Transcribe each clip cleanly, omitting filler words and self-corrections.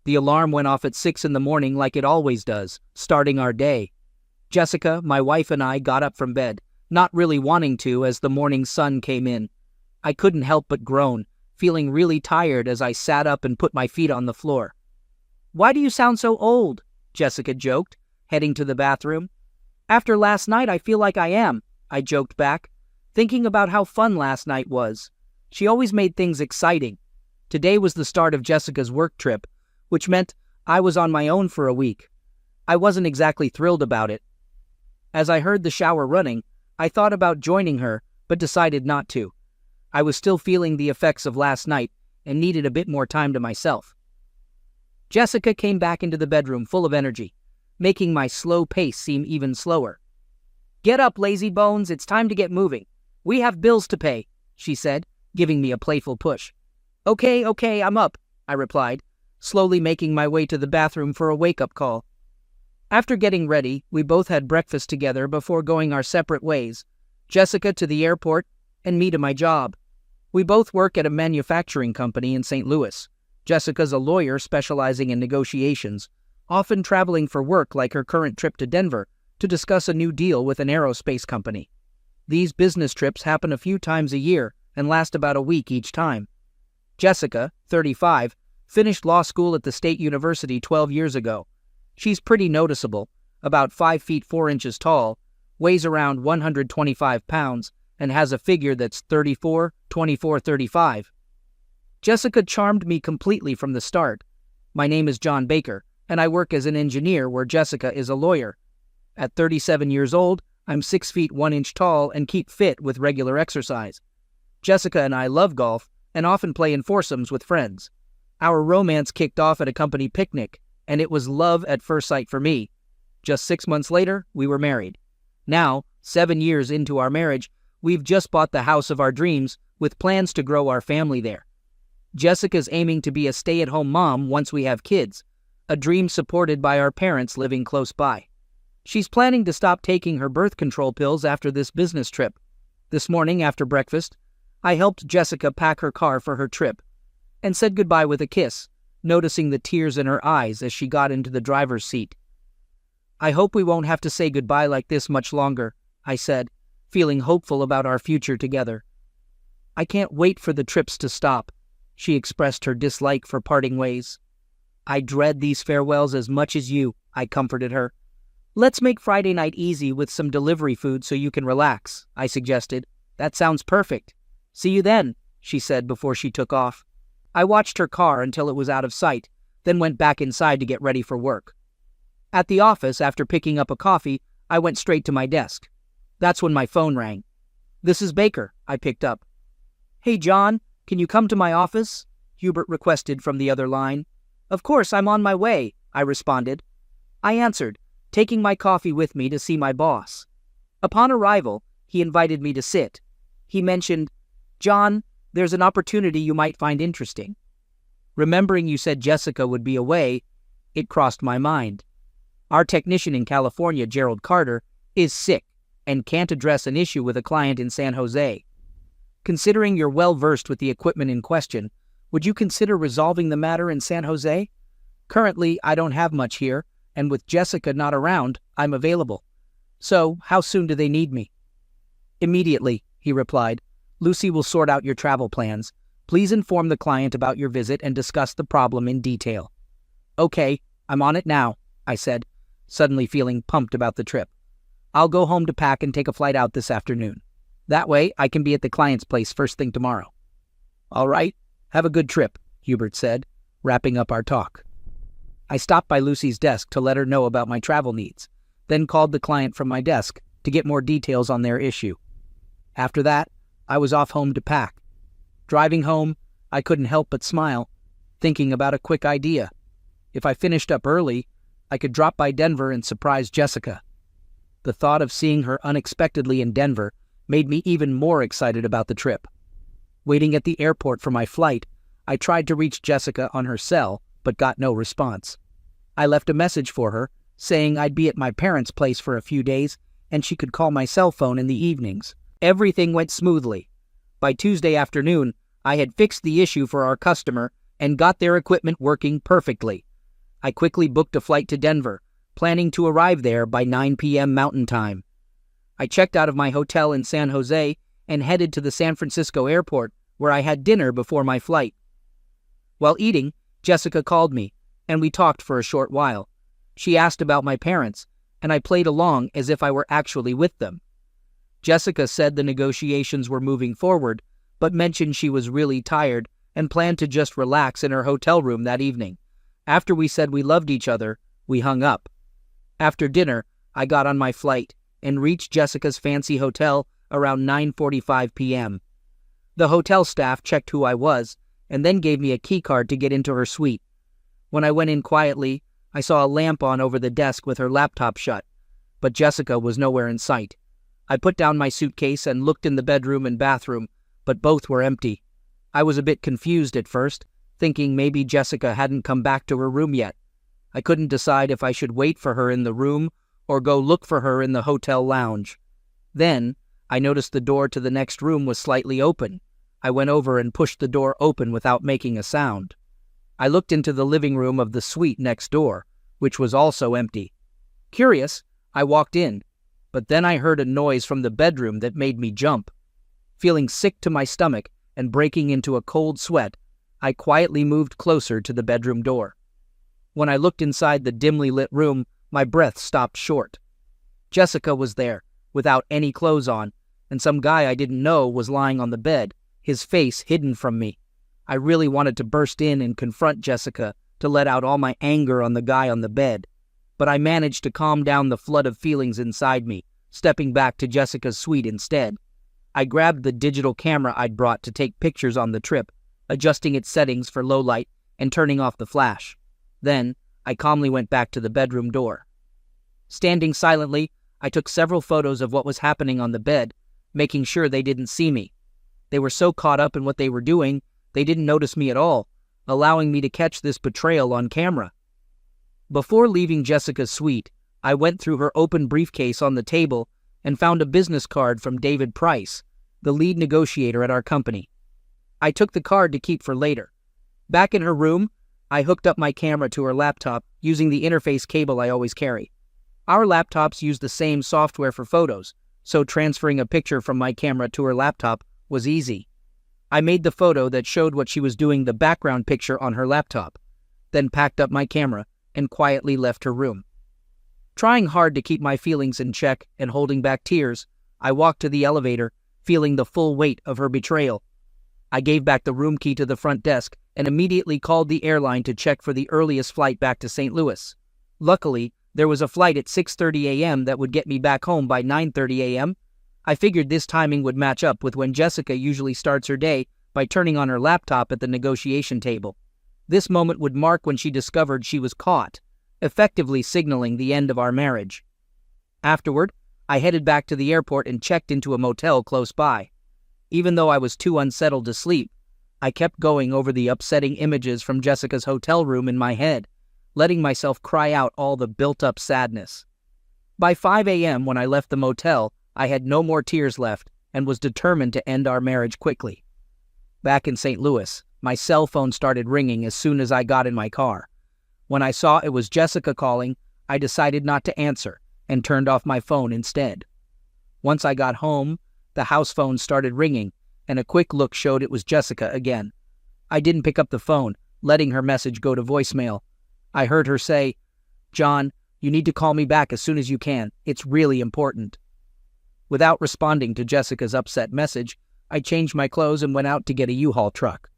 The alarm went off at 6 in the morning like it always does, starting our day. Jessica, my wife, and I got up from bed, not really wanting to as the morning sun came in. I couldn't help but groan, feeling really tired as I sat up and put my feet on the floor. "Why do you sound so old?" Jessica joked, heading to the bathroom. "After last night I feel like I am," I joked back, thinking about how fun last night was. She always made things exciting. Today was the start of Jessica's work trip, which meant I was on my own for a week. I wasn't exactly thrilled about it. As I heard the shower running, I thought about joining her, but decided not to. I was still feeling the effects of last night and needed a bit more time to myself. Jessica came back into the bedroom full of energy, making my slow pace seem even slower. "Get up, lazy bones, it's time to get moving. We have bills to pay," she said, giving me a playful push. Okay, I'm up," I replied, slowly making my way to the bathroom for a wake-up call. After getting ready, we both had breakfast together before going our separate ways, Jessica to the airport and me to my job. We both work at a manufacturing company in St. Louis. Jessica's a lawyer specializing in negotiations, often traveling for work like her current trip to Denver to discuss a new deal with an aerospace company. These business trips happen a few times a year and last about a week each time. Jessica, 35, finished law school at the State University 12 years ago. She's pretty noticeable, about 5 feet 4 inches tall, weighs around 125 pounds, and has a figure that's 34, 24, 35. Jessica charmed me completely from the start. My name is John Baker, and I work as an engineer where Jessica is a lawyer. At 37 years old, I'm 6 feet 1 inch tall and keep fit with regular exercise. Jessica and I love golf and often play in foursomes with friends. Our romance kicked off at a company picnic, and it was love at first sight for me. Just 6 months later, we were married. Now, 7 years into our marriage, we've just bought the house of our dreams with plans to grow our family there. Jessica's aiming to be a stay-at-home mom once we have kids, a dream supported by our parents living close by. She's planning to stop taking her birth control pills after this business trip. This morning, after breakfast, I helped Jessica pack her car for her trip and said goodbye with a kiss, noticing the tears in her eyes as she got into the driver's seat. "I hope we won't have to say goodbye like this much longer," I said, feeling hopeful about our future together. "I can't wait for the trips to stop," she expressed her dislike for parting ways. "I dread these farewells as much as you," I comforted her. "Let's make Friday night easy with some delivery food so you can relax," I suggested. "That sounds perfect." "See you then," she said before she took off. I watched her car until it was out of sight, then went back inside to get ready for work. At the office, after picking up a coffee, I went straight to my desk. That's when my phone rang. "This is Baker," I picked up. "Hey, John, can you come to my office?" Hubert requested from the other line. "Of course, I'm on my way," I responded. I answered, taking my coffee with me to see my boss. Upon arrival, he invited me to sit. He mentioned, "John, there's an opportunity you might find interesting." Remembering you said Jessica would be away, it crossed my mind. Our technician in California, Gerald Carter, is sick and can't address an issue with a client in San Jose. Considering you're well-versed with the equipment in question, would you consider resolving the matter in San Jose? Currently, I don't have much here, and with Jessica not around, I'm available. So, how soon do they need me? "Immediately," he replied. "Lucy will sort out your travel plans. Please inform the client about your visit and discuss the problem in detail." "Okay, I'm on it now," I said, suddenly feeling pumped about the trip. "I'll go home to pack and take a flight out this afternoon. That way, I can be at the client's place first thing tomorrow." "All right, have a good trip," Hubert said, wrapping up our talk. I stopped by Lucy's desk to let her know about my travel needs, then called the client from my desk to get more details on their issue. After that, I was off home to pack. Driving home, I couldn't help but smile, thinking about a quick idea. If I finished up early, I could drop by Denver and surprise Jessica. The thought of seeing her unexpectedly in Denver made me even more excited about the trip. Waiting at the airport for my flight, I tried to reach Jessica on her cell, but got no response. I left a message for her, saying I'd be at my parents' place for a few days, and she could call my cell phone in the evenings. Everything went smoothly. By Tuesday afternoon, I had fixed the issue for our customer and got their equipment working perfectly, I quickly booked a flight to Denver, planning to arrive there by 9 p.m. Mountain Time. I checked out of my hotel in San Jose and headed to the San Francisco airport, where I had dinner before my flight. While eating, Jessica called me, and we talked for a short while. She asked about my parents, and I played along as if I were actually with them. Jessica said the negotiations were moving forward, but mentioned she was really tired and planned to just relax in her hotel room that evening. After we said we loved each other, we hung up. After dinner, I got on my flight and reached Jessica's fancy hotel around 9:45 p.m. The hotel staff checked who I was and then gave me a key card to get into her suite. When I went in quietly, I saw a lamp on over the desk with her laptop shut, but Jessica was nowhere in sight. I put down my suitcase and looked in the bedroom and bathroom, but both were empty. I was a bit confused at first, thinking maybe Jessica hadn't come back to her room yet. I couldn't decide if I should wait for her in the room or go look for her in the hotel lounge. Then, I noticed the door to the next room was slightly open. I went over and pushed the door open without making a sound. I looked into the living room of the suite next door, which was also empty. Curious, I walked in, but then I heard a noise from the bedroom that made me jump. Feeling sick to my stomach and breaking into a cold sweat, I quietly moved closer to the bedroom door. When I looked inside the dimly lit room, my breath stopped short. Jessica was there, without any clothes on, and some guy I didn't know was lying on the bed, his face hidden from me. I really wanted to burst in and confront Jessica to let out all my anger on the guy on the bed, but I managed to calm down the flood of feelings inside me, stepping back to Jessica's suite instead. I grabbed the digital camera I'd brought to take pictures on the trip, adjusting its settings for low light and turning off the flash. Then, I calmly went back to the bedroom door. Standing silently, I took several photos of what was happening on the bed, making sure they didn't see me. They were so caught up in what they were doing, they didn't notice me at all, allowing me to catch this betrayal on camera. Before leaving Jessica's suite, I went through her open briefcase on the table and found a business card from David Price, the lead negotiator at our company. I took the card to keep for later. Back in her room, I hooked up my camera to her laptop using the interface cable I always carry. Our laptops use the same software for photos, so transferring a picture from my camera to her laptop was easy. I made the photo that showed what she was doing the background picture on her laptop, then packed up my camera and quietly left her room. Trying hard to keep my feelings in check and holding back tears, I walked to the elevator, feeling the full weight of her betrayal. I gave back the room key to the front desk and immediately called the airline to check for the earliest flight back to St. Louis. Luckily, there was a flight at 6:30 a.m. that would get me back home by 9:30 a.m. I figured this timing would match up with when Jessica usually starts her day by turning on her laptop at the negotiation table. This moment would mark when she discovered she was caught, effectively signaling the end of our marriage. Afterward, I headed back to the airport and checked into a motel close by. Even though I was too unsettled to sleep, I kept going over the upsetting images from Jessica's hotel room in my head, letting myself cry out all the built-up sadness. By 5 a.m. when I left the motel, I had no more tears left and was determined to end our marriage quickly. Back in St. Louis, my cell phone started ringing as soon as I got in my car. When I saw it was Jessica calling, I decided not to answer and turned off my phone instead. Once I got home, the house phone started ringing, and a quick look showed it was Jessica again. I didn't pick up the phone, letting her message go to voicemail. I heard her say, "John, you need to call me back as soon as you can. It's really important." Without responding to Jessica's upset message, I changed my clothes and went out to get a U-Haul truck.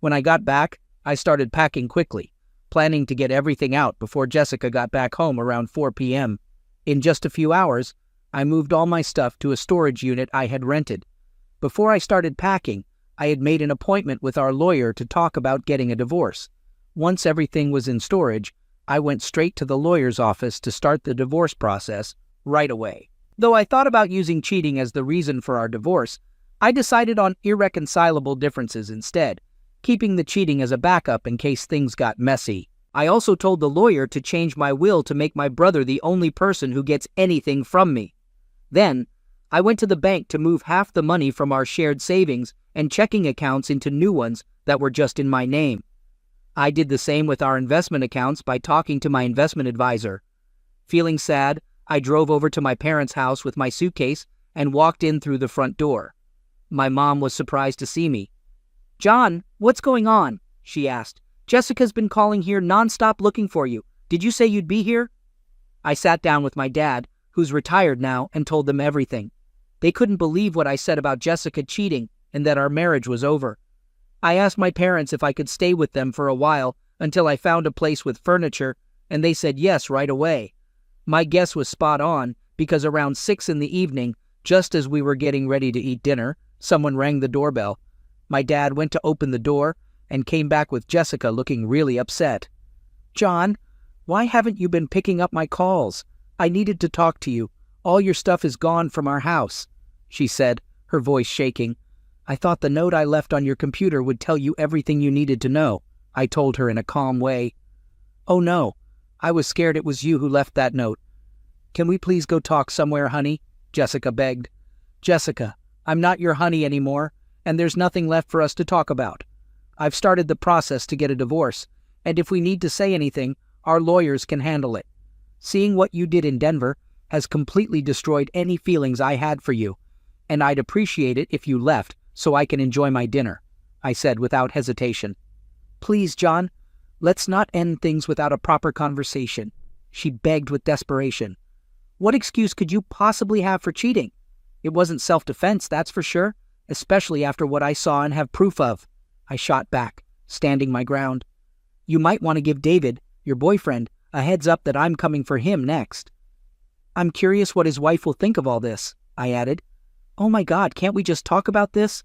When I got back, I started packing quickly, planning to get everything out before Jessica got back home around 4 p.m. In just a few hours, I moved all my stuff to a storage unit I had rented. Before I started packing, I had made an appointment with our lawyer to talk about getting a divorce. Once everything was in storage, I went straight to the lawyer's office to start the divorce process right away. Though I thought about using cheating as the reason for our divorce, I decided on irreconcilable differences instead, keeping the cheating as a backup in case things got messy. I also told the lawyer to change my will to make my brother the only person who gets anything from me. Then, I went to the bank to move half the money from our shared savings and checking accounts into new ones that were just in my name. I did the same with our investment accounts by talking to my investment advisor. Feeling sad, I drove over to my parents' house with my suitcase and walked in through the front door. My mom was surprised to see me. "John, what's going on?" she asked. "Jessica's been calling here nonstop looking for you. Did you say you'd be here?" I sat down with my dad, who's retired now, and told them everything. They couldn't believe what I said about Jessica cheating and that our marriage was over. I asked my parents if I could stay with them for a while until I found a place with furniture, and they said yes right away. My guess was spot on, because around 6 in the evening, just as we were getting ready to eat dinner, someone rang the doorbell. My dad went to open the door and came back with Jessica looking really upset. "John, why haven't you been picking up my calls? I needed to talk to you. All your stuff is gone from our house," she said, her voice shaking. "I thought the note I left on your computer would tell you everything you needed to know," I told her in a calm way. "Oh no, I was scared it was you who left that note. Can we please go talk somewhere, honey?" Jessica begged. "Jessica, I'm not your honey anymore, and there's nothing left for us to talk about. I've started the process to get a divorce, and if we need to say anything, our lawyers can handle it. Seeing what you did in Denver has completely destroyed any feelings I had for you, and I'd appreciate it if you left so I can enjoy my dinner," I said without hesitation. "Please, John, let's not end things without a proper conversation," she begged with desperation. "What excuse could you possibly have for cheating? It wasn't self-defense, that's for sure, especially after what I saw and have proof of," I shot back, standing my ground. "You might want to give David, your boyfriend, a heads up that I'm coming for him next." "I'm curious what his wife will think of all this," I added. "Oh my God, can't we just talk about this?"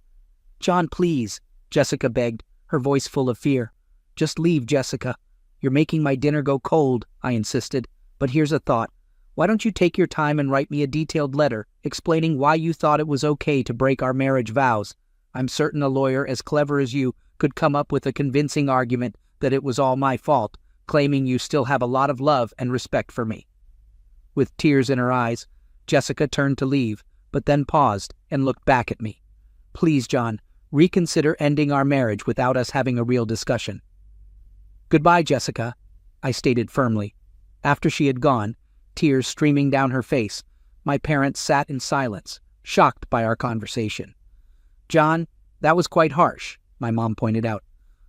"John, please," Jessica begged, her voice full of fear. "Just leave, Jessica. You're making my dinner go cold," I insisted. "But here's a thought. Why don't you take your time and write me a detailed letter explaining why you thought it was okay to break our marriage vows? I'm certain a lawyer as clever as you could come up with a convincing argument that it was all my fault, claiming you still have a lot of love and respect for me." With tears in her eyes, Jessica turned to leave, but then paused and looked back at me. "Please, John, reconsider ending our marriage without us having a real discussion." "Goodbye, Jessica," I stated firmly. After she had gone, tears streaming down her face, my parents sat in silence, shocked by our conversation. "John, that was quite harsh," my mom pointed out.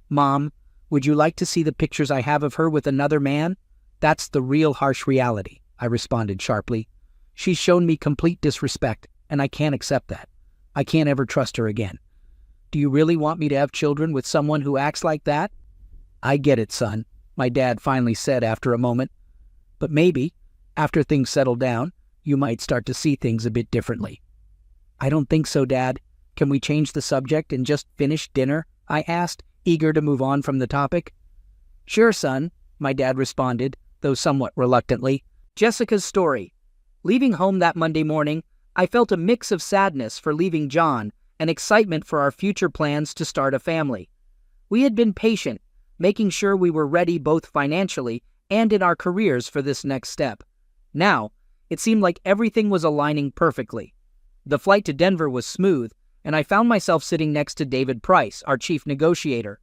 "Mom, would you like to see the pictures I have of her with another man? That's the real harsh reality," I responded sharply. "She's shown me complete disrespect, and I can't accept that. I can't ever trust her again. Do you really want me to have children with someone who acts like that?" "I get it, son," my dad finally said after a moment. "But maybe, after things settle down, you might start to see things a bit differently." "I don't think so, Dad. Can we change the subject and just finish dinner?" I asked, eager to move on from the topic. "Sure, son," my dad responded, though somewhat reluctantly. Jessica's story. Leaving home that Monday morning, I felt a mix of sadness for leaving John and excitement for our future plans to start a family. We had been patient, making sure we were ready both financially and in our careers for this next step. Now, it seemed like everything was aligning perfectly. The flight to Denver was smooth, and I found myself sitting next to David Price, our chief negotiator.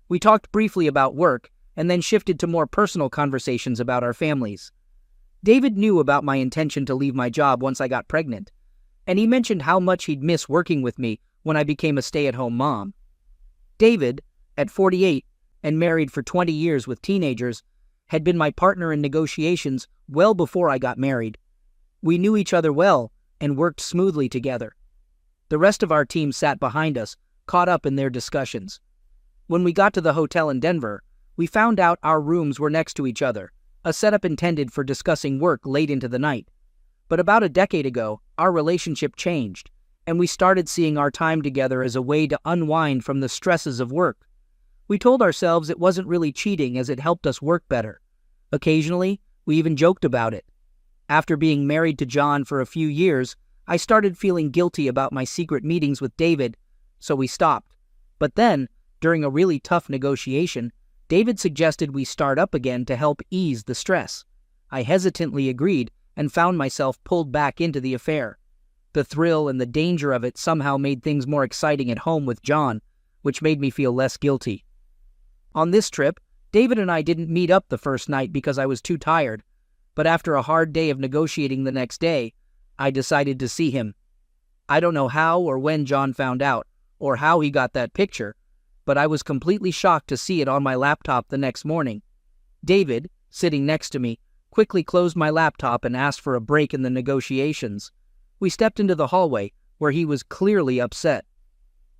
We talked briefly about work, and then shifted to more personal conversations about our families. David knew about my intention to leave my job once I got pregnant, and he mentioned how much he'd miss working with me when I became a stay-at-home mom. David, at 48 and married for 20 years with teenagers, had been my partner in negotiations well before I got married. We knew each other well and worked smoothly together. The rest of our team sat behind us, caught up in their discussions. When we got to the hotel in Denver, we found out our rooms were next to each other, a setup intended for discussing work late into the night. But about a decade ago, our relationship changed, and we started seeing our time together as a way to unwind from the stresses of work. We told ourselves it wasn't really cheating as it helped us work better. Occasionally, we even joked about it. After being married to John for a few years, I started feeling guilty about my secret meetings with David, so we stopped. But then, during a really tough negotiation, David suggested we start up again to help ease the stress. I hesitantly agreed and found myself pulled back into the affair. The thrill and the danger of it somehow made things more exciting at home with John, which made me feel less guilty. On this trip, David and I didn't meet up the first night because I was too tired, but after a hard day of negotiating the next day, I decided to see him. I don't know how or when John found out, or how he got that picture, but I was completely shocked to see it on my laptop the next morning. David, sitting next to me, quickly closed my laptop and asked for a break in the negotiations. We stepped into the hallway, where he was clearly upset.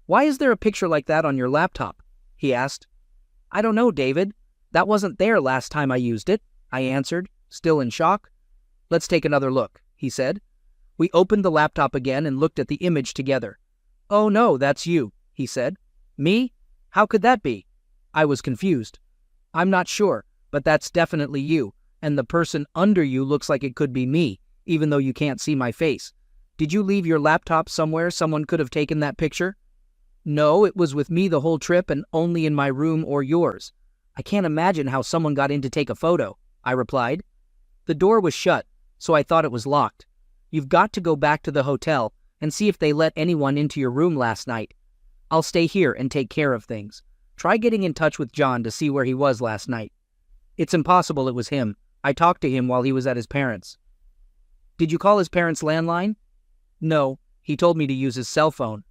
"Why is there a picture like that on your laptop?" he asked. "I don't know, David. That wasn't there last time I used it," I answered, still in shock. "Let's take another look," he said. We opened the laptop again and looked at the image together. "Oh no, that's you," he said. "Me? How could that be?" I was confused. "I'm not sure, but that's definitely you, and the person under you looks like it could be me, even though you can't see my face. Did you leave your laptop somewhere someone could have taken that picture?" "No, it was with me the whole trip and only in my room or yours. I can't imagine how someone got in to take a photo," I replied. "The door was shut, so I thought it was locked. You've got to go back to the hotel and see if they let anyone into your room last night. I'll stay here and take care of things. Try getting in touch with John to see where he was last night." "It's impossible it was him. I talked to him while he was at his parents'." "Did you call his parents' landline?" "No, he told me to use his cell phone."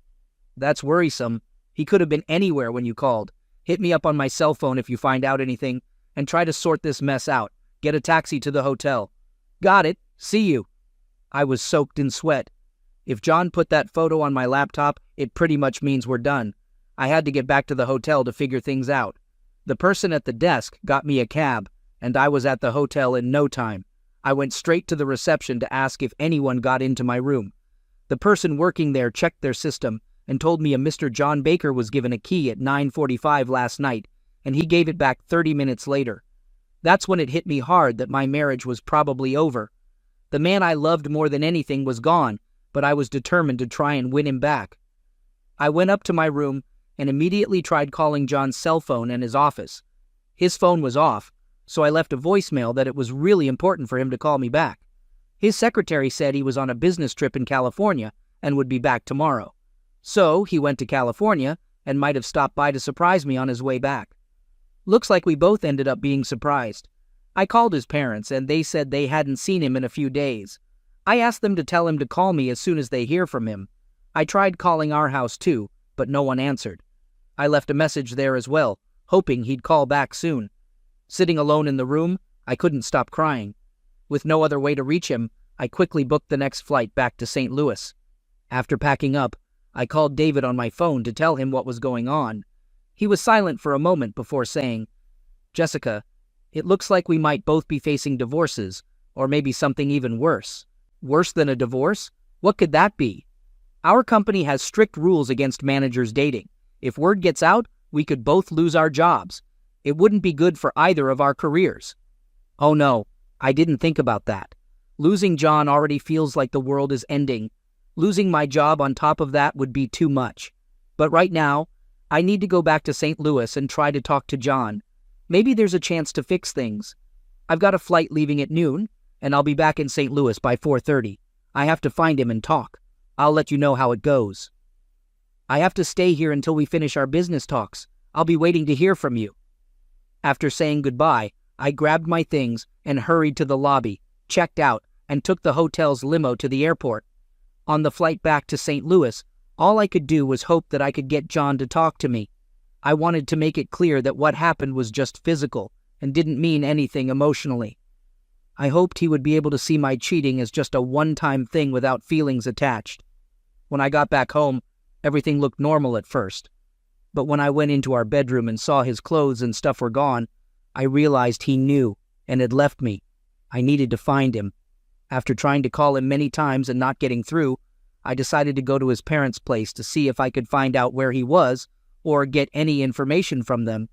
"That's worrisome. He could have been anywhere when you called. Hit me up on my cell phone if you find out anything, and try to sort this mess out. Get a taxi to the hotel." "Got it. See you." I was soaked in sweat. If John put that photo on my laptop, it pretty much means we're done. I had to get back to the hotel to figure things out. The person at the desk got me a cab, and I was at the hotel in no time. I went straight to the reception to ask if anyone got into my room. The person working there checked their system and told me a Mr. John Baker was given a key at 9:45 last night, and he gave it back 30 minutes later. That's when it hit me hard that my marriage was probably over. The man I loved more than anything was gone, but I was determined to try and win him back. I went up to my room and immediately tried calling John's cell phone and his office. His phone was off, so I left a voicemail that it was really important for him to call me back. His secretary said he was on a business trip in California and would be back tomorrow. So he went to California and might have stopped by to surprise me on his way back. Looks like we both ended up being surprised. I called his parents and they said they hadn't seen him in a few days. I asked them to tell him to call me as soon as they hear from him. I tried calling our house too, but no one answered. I left a message there as well, hoping he'd call back soon. Sitting alone in the room, I couldn't stop crying. With no other way to reach him, I quickly booked the next flight back to St. Louis. After packing up, I called David on my phone to tell him what was going on. He was silent for a moment before saying, "Jessica, it looks like we might both be facing divorces, or maybe something even worse." "Worse than a divorce? What could that be?" "Our company has strict rules against managers dating. If word gets out, we could both lose our jobs. It wouldn't be good for either of our careers." "Oh no, I didn't think about that. Losing John already feels like the world is ending. Losing my job on top of that would be too much. But right now, I need to go back to St. Louis and try to talk to John. Maybe there's a chance to fix things. I've got a flight leaving at noon, and I'll be back in St. Louis by 4:30. I have to find him and talk. I'll let you know how it goes." "I have to stay here until we finish our business talks. I'll be waiting to hear from you." After saying goodbye, I grabbed my things and hurried to the lobby, checked out, and took the hotel's limo to the airport. On the flight back to St. Louis, all I could do was hope that I could get John to talk to me. I wanted to make it clear that what happened was just physical and didn't mean anything emotionally. I hoped he would be able to see my cheating as just a one-time thing without feelings attached. When I got back home, everything looked normal at first. But when I went into our bedroom and saw his clothes and stuff were gone, I realized he knew and had left me. I needed to find him. After trying to call him many times and not getting through, I decided to go to his parents' place to see if I could find out where he was or get any information from them.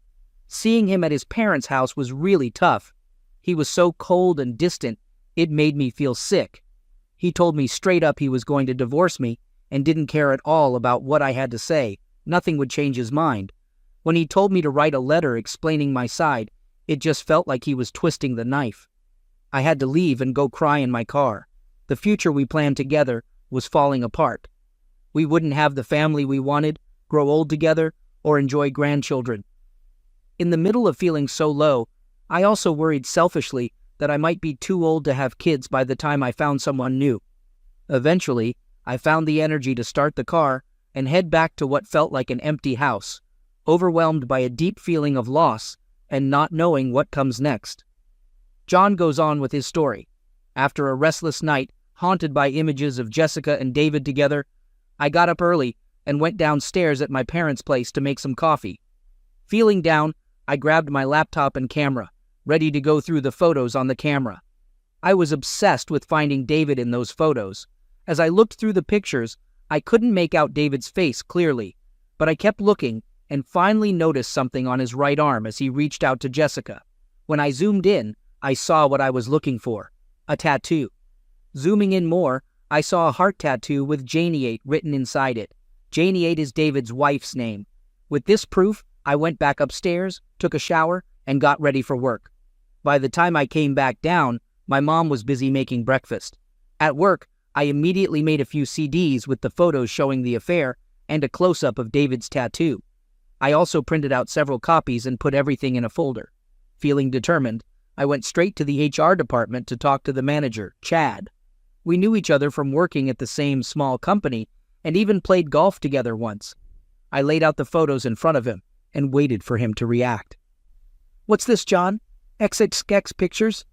Seeing him at his parents' house was really tough. He was so cold and distant, it made me feel sick. He told me straight up he was going to divorce me and didn't care at all about what I had to say. Nothing would change his mind. When he told me to write a letter explaining my side, it just felt like he was twisting the knife. I had to leave and go cry in my car. The future we planned together was falling apart. We wouldn't have the family we wanted, grow old together, or enjoy grandchildren. In the middle of feeling so low, I also worried selfishly that I might be too old to have kids by the time I found someone new. Eventually, I found the energy to start the car and head back to what felt like an empty house, overwhelmed by a deep feeling of loss and not knowing what comes next. John goes on with his story. After a restless night, haunted by images of Jessica and David together, I got up early and went downstairs at my parents' place to make some coffee. Feeling down, I grabbed my laptop and camera, ready to go through the photos on the camera. I was obsessed with finding David in those photos. As I looked through the pictures, I couldn't make out David's face clearly, but I kept looking and finally noticed something on his right arm as he reached out to Jessica. When I zoomed in, I saw what I was looking for, a tattoo. Zooming in more, I saw a heart tattoo with Janie written inside it. Janie is David's wife's name. With this proof, I went back upstairs, took a shower, and got ready for work. By the time I came back down, my mom was busy making breakfast. At work, I immediately made a few CDs with the photos showing the affair and a close-up of David's tattoo. I also printed out several copies and put everything in a folder. Feeling determined, I went straight to the HR department to talk to the manager, Chad. We knew each other from working at the same small company and even played golf together once. I laid out the photos in front of him and waited for him to react. "What's this, John? XXX pictures?"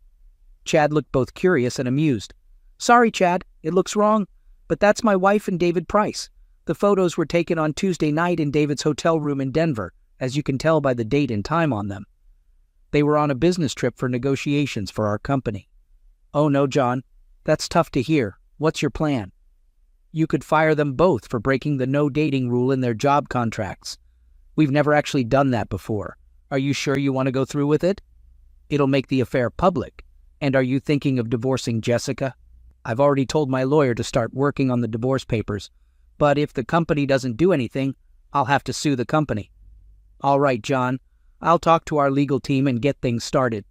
Chad looked both curious and amused. "Sorry, Chad, it looks wrong, but that's my wife and David Price. The photos were taken on Tuesday night in David's hotel room in Denver, as you can tell by the date and time on them. They were on a business trip for negotiations for our company." "Oh no, John, that's tough to hear. What's your plan?" "You could fire them both for breaking the no dating rule in their job contracts. We've never actually done that before. Are you sure you want to go through with it? It'll make the affair public. And are you thinking of divorcing Jessica? I've already told my lawyer to start working on the divorce papers, but if the company doesn't do anything, I'll have to sue the company." "All right, John. I'll talk to our legal team and get things started."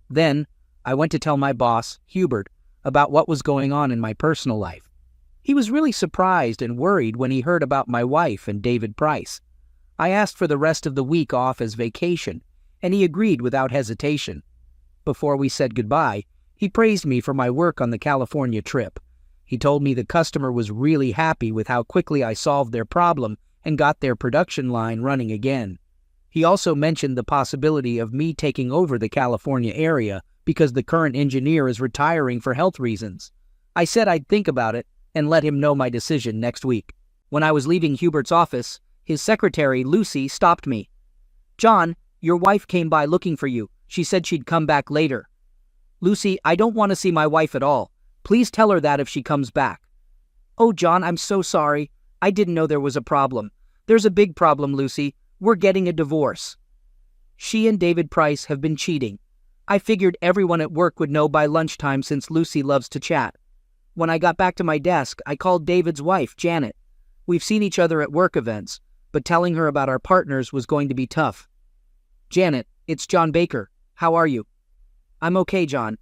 Then, I went to tell my boss, Hubert, about what was going on in my personal life. He was really surprised and worried when he heard about my wife and David Price. I asked for the rest of the week off as vacation, and he agreed without hesitation. Before we said goodbye, he praised me for my work on the California trip. He told me the customer was really happy with how quickly I solved their problem and got their production line running again. He also mentioned the possibility of me taking over the California area because the current engineer is retiring for health reasons. I said I'd think about it and let him know my decision next week. When I was leaving Hubert's office, his secretary, Lucy, stopped me. "John, your wife came by looking for you. She said she'd come back later." "Lucy, I don't want to see my wife at all. Please tell her that if she comes back." "Oh, John, I'm so sorry. I didn't know there was a problem." "There's a big problem, Lucy. We're getting a divorce. She and David Price have been cheating. I figured everyone at work would know by lunchtime since Lucy loves to chat. When I got back to my desk, I called David's wife, Janet. We've seen each other at work events, but telling her about our partners was going to be tough." "Janet, it's John Baker. How are you?" "I'm okay, John.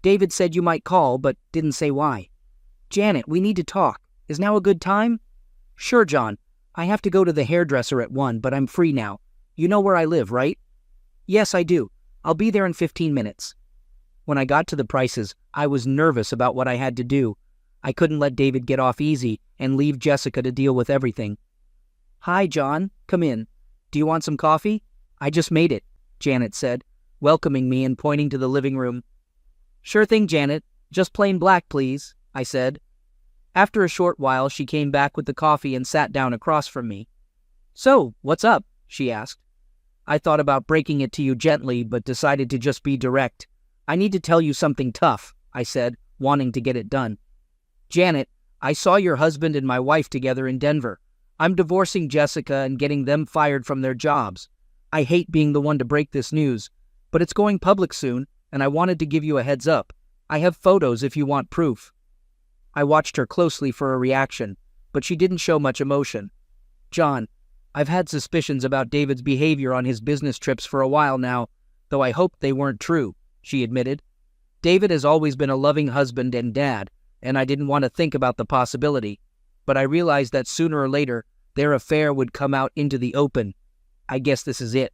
David said you might call, but didn't say why." "Janet, we need to talk. Is now a good time?" "Sure, John. I have to go to the hairdresser at 1, but I'm free now. You know where I live, right?" "Yes, I do. I'll be there in 15 minutes. When I got to the Prices, I was nervous about what I had to do. I couldn't let David get off easy and leave Jessica to deal with everything. "Hi, John. Come in. Do you want some coffee?" "I just made it," Janet said, welcoming me and pointing to the living room. "Sure thing, Janet. Just plain black, please," I said. After a short while, she came back with the coffee and sat down across from me. "So, what's up?" she asked. I thought about breaking it to you gently, but decided to just be direct. "I need to tell you something tough," I said, wanting to get it done. "Janet, I saw your husband and my wife together in Denver. I'm divorcing Jessica and getting them fired from their jobs. I hate being the one to break this news, but it's going public soon, and I wanted to give you a heads up. I have photos if you want proof." I watched her closely for a reaction, but she didn't show much emotion. "John, I've had suspicions about David's behavior on his business trips for a while now, though I hoped they weren't true," she admitted. "David has always been a loving husband and dad, and I didn't want to think about the possibility, but I realized that sooner or later their affair would come out into the open. I guess this is it."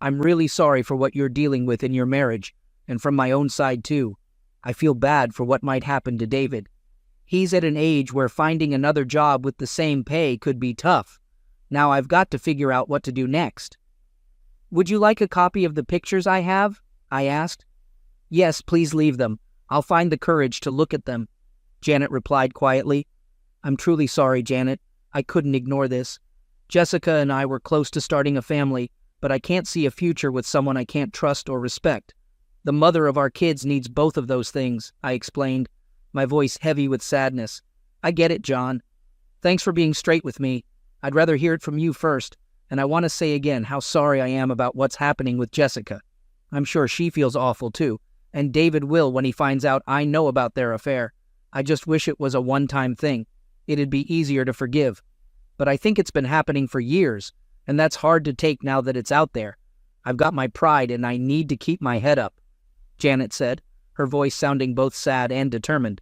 I'm really sorry for what you're dealing with in your marriage, and from my own side too. I feel bad for what might happen to David. He's at an age where finding another job with the same pay could be tough. Now I've got to figure out what to do next." "Would you like a copy of the pictures I have?" I asked. "Yes, please leave them. I'll find the courage to look at them," Janet replied quietly. "I'm truly sorry, Janet. I couldn't ignore this. Jessica and I were close to starting a family, but I can't see a future with someone I can't trust or respect. The mother of our kids needs both of those things," I explained, my voice heavy with sadness. "I get it, John. Thanks for being straight with me. I'd rather hear it from you first, and I want to say again how sorry I am about what's happening with Jessica. I'm sure she feels awful too, and David will when he finds out I know about their affair. I just wish it was a one-time thing. It'd be easier to forgive. But I think it's been happening for years, and that's hard to take now that it's out there. I've got my pride and I need to keep my head up," Janet said, her voice sounding both sad and determined.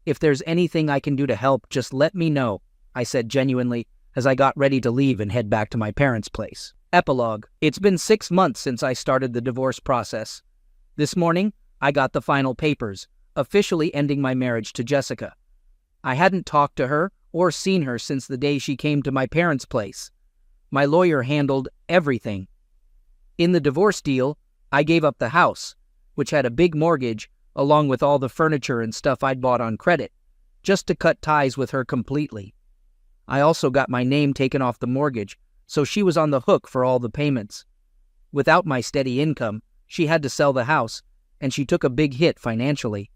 "If there's anything I can do to help, just let me know," I said genuinely as I got ready to leave and head back to my parents' place. Epilogue. It's been 6 months since I started the divorce process. This morning, I got the final papers, officially ending my marriage to Jessica. I hadn't talked to her or seen her since the day she came to my parents' place. My lawyer handled everything. In the divorce deal, I gave up the house, which had a big mortgage, along with all the furniture and stuff I'd bought on credit, just to cut ties with her completely. I also got my name taken off the mortgage, so she was on the hook for all the payments. Without my steady income, she had to sell the house, and she took a big hit financially.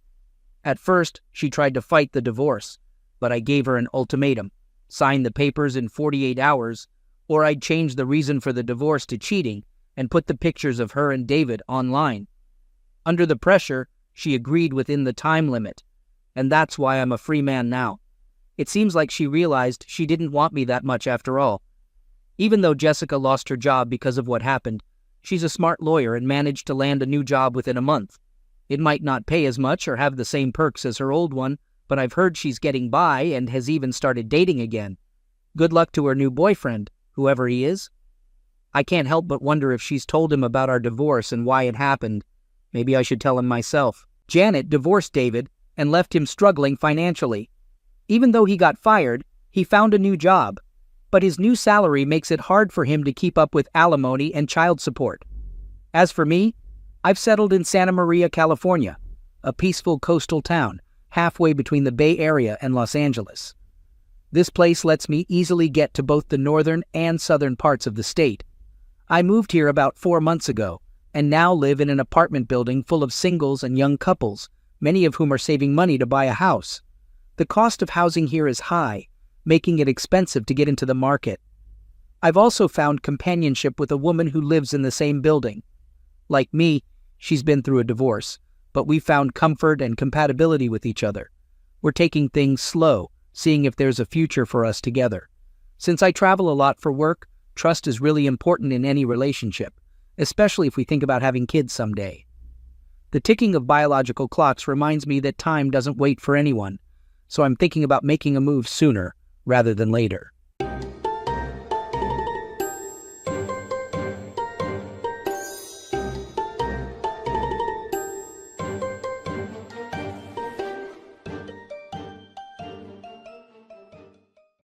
At first, she tried to fight the divorce, but I gave her an ultimatum: sign the papers in 48 hours, or I'd change the reason for the divorce to cheating and put the pictures of her and David online. Under the pressure, she agreed within the time limit, and that's why I'm a free man now. It seems like she realized she didn't want me that much after all. Even though Jessica lost her job because of what happened, she's a smart lawyer and managed to land a new job within a month. It might not pay as much or have the same perks as her old one, but I've heard she's getting by and has even started dating again. Good luck to her new boyfriend, whoever he is. I can't help but wonder if she's told him about our divorce and why it happened. Maybe I should tell him myself. Janet divorced David and left him struggling financially. Even though he got fired, he found a new job, but his new salary makes it hard for him to keep up with alimony and child support. As for me, I've settled in Santa Maria, California, a peaceful coastal town halfway between the Bay Area and Los Angeles. This place lets me easily get to both the northern and southern parts of the state. I moved here about 4 months ago, and now live in an apartment building full of singles and young couples, many of whom are saving money to buy a house. The cost of housing here is high, making it expensive to get into the market. I've also found companionship with a woman who lives in the same building. Like me, she's been through a divorce, but we found comfort and compatibility with each other. We're taking things slow, seeing if there's a future for us together. Since I travel a lot for work, trust is really important in any relationship, especially if we think about having kids someday. The ticking of biological clocks reminds me that time doesn't wait for anyone, so I'm thinking about making a move sooner rather than later.